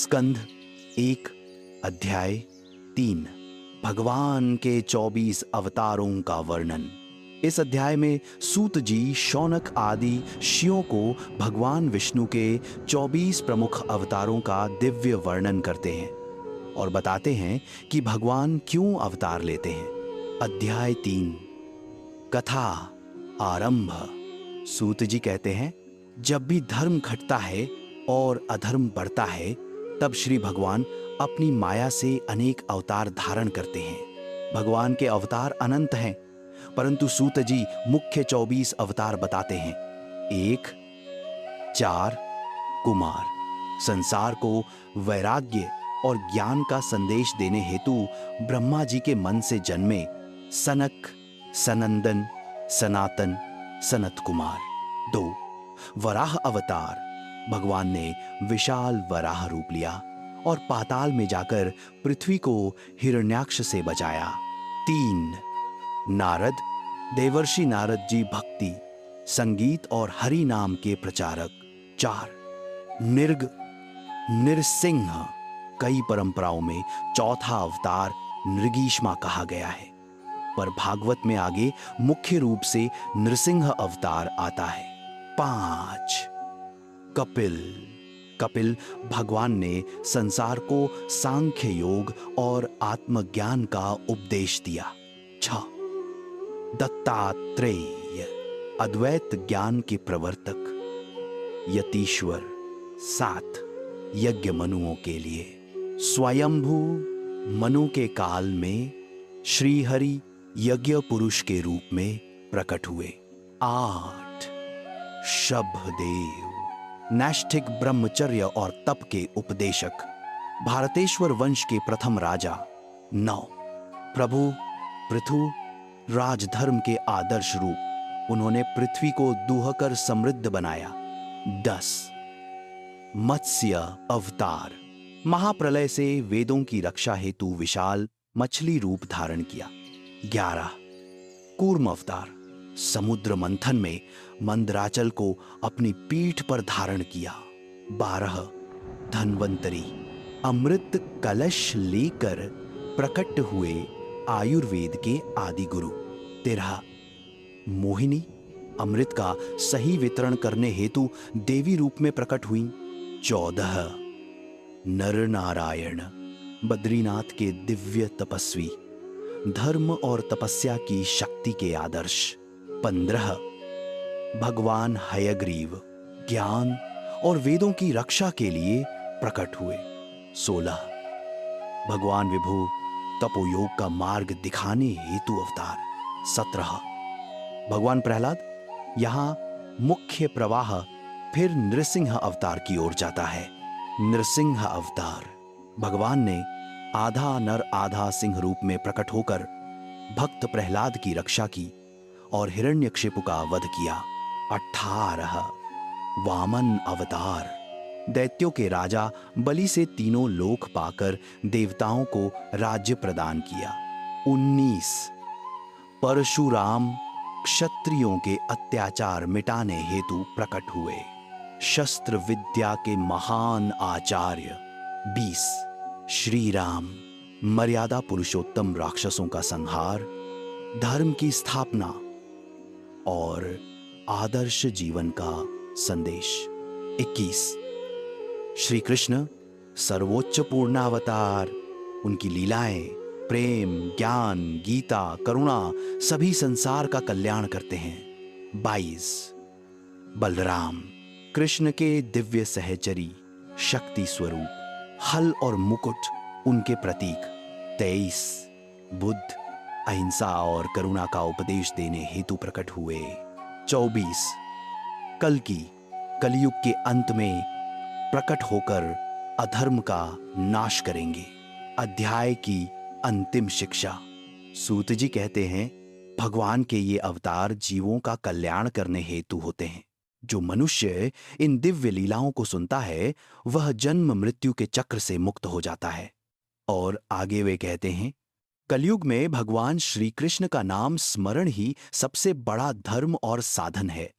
स्कंध 1 अध्याय 3 भगवान के 24 अवतारों का वर्णन। इस अध्याय में सूत जी शौनक आदि ऋषियों को भगवान विष्णु के 24 प्रमुख अवतारों का दिव्य वर्णन करते हैं और बताते हैं कि भगवान क्यों अवतार लेते हैं। अध्याय 3 कथा आरंभ। सूत जी कहते हैं, जब भी धर्म घटता है और अधर्म बढ़ता है तब श्री भगवान अपनी माया से अनेक अवतार धारण करते हैं। भगवान के अवतार अनंत हैं, परंतु सूत जी मुख्य 24 अवतार बताते हैं। 1 4 कुमार, संसार को वैराग्य और ज्ञान का संदेश देने हेतु ब्रह्मा जी के मन से जन्मे सनक, सनंदन, सनातन, सनत कुमार। 2 वराह अवतार, भगवान ने विशाल वराह रूप लिया और पाताल में जाकर पृथ्वी को हिरण्याक्ष से बचाया। 3 नारद, देवर्षि नारद जी भक्ति, संगीत और हरि नाम के प्रचारक। 4 निर्ग, नृसिंह, कई परंपराओं में चौथा अवतार नृगीष्मा कहा गया है, पर भागवत में आगे मुख्य रूप से नृसिंह अवतार आता है। 5 कपिल, कपिल भगवान ने संसार को सांख्य योग और आत्मज्ञान का उपदेश दिया। 6 दत्तात्रेय, अद्वैत ज्ञान के प्रवर्तक। यतीश्वर, 7 यज्ञ मनुओं के लिए। स्वयंभू, मनु के काल में श्री हरि यज्ञ पुरुष के रूप में प्रकट हुए। 8 शब्ददेव, नैष्ठिक ब्रह्मचर्य और तप के उपदेशक, भारतेश्वर वंश के प्रथम राजा। 9 प्रभु पृथु, राजधर्म के आदर्श रूप, उन्होंने पृथ्वी को दूहकर समृद्ध बनाया। 10 मत्स्य अवतार, महाप्रलय से वेदों की रक्षा हेतु विशाल मछली रूप धारण किया। 11 कूर्म अवतार, समुद्र मंथन में मंदराचल को अपनी पीठ पर धारण किया। 12 धन्वंतरी, अमृत कलश लेकर प्रकट हुए आयुर्वेद के आदि गुरु। 13 मोहिनी, अमृत का सही वितरण करने हेतु देवी रूप में प्रकट हुई। 14 नर नारायण, बद्रीनाथ के दिव्य तपस्वी, धर्म और तपस्या की शक्ति के आदर्श। 15 भगवान हयग्रीव, ज्ञान और वेदों की रक्षा के लिए प्रकट हुए। 16 भगवान विभु, तपोयोग का मार्ग दिखाने हेतु अवतार। 17 भगवान प्रहलाद, यहां मुख्य प्रवाह फिर नृसिंह अवतार की ओर जाता है। नृसिंह अवतार, भगवान ने आधा नर आधा सिंह रूप में प्रकट होकर भक्त प्रहलाद की रक्षा की और हिरण्यकशिपु का वध किया। 18 वामन अवतार, दैत्यों के राजा बलि से तीनों लोक पाकर देवताओं को राज्य प्रदान किया। 19 परशुराम, क्षत्रियों के अत्याचार मिटाने हेतु प्रकट हुए, शस्त्र विद्या के महान आचार्य। 20 श्री राम, मर्यादा पुरुषोत्तम राक्षसों का संहार, धर्म की स्थापना और आदर्श जीवन का संदेश। 21 श्री कृष्ण, सर्वोच्च पूर्णावतार, उनकी लीलाएं प्रेम, ज्ञान, गीता, करुणा सभी संसार का कल्याण करते हैं। 22 बलराम, कृष्ण के दिव्य सहचरी, शक्ति स्वरूप, हल और मुकुट उनके प्रतीक। 23 बुद्ध, अहिंसा और करुणा का उपदेश देने हेतु प्रकट हुए। 24 कल्कि, कलयुग के अंत में प्रकट होकर अधर्म का नाश करेंगे। अध्याय की अंतिम शिक्षा। सूत जी कहते हैं, भगवान के ये अवतार जीवों का कल्याण करने हेतु होते हैं। जो मनुष्य इन दिव्य लीलाओं को सुनता है वह जन्म मृत्यु के चक्र से मुक्त हो जाता है। और आगे वे कहते हैं, कलयुग में भगवान श्री कृष्ण का नाम स्मरण ही सबसे बड़ा धर्म और साधन है।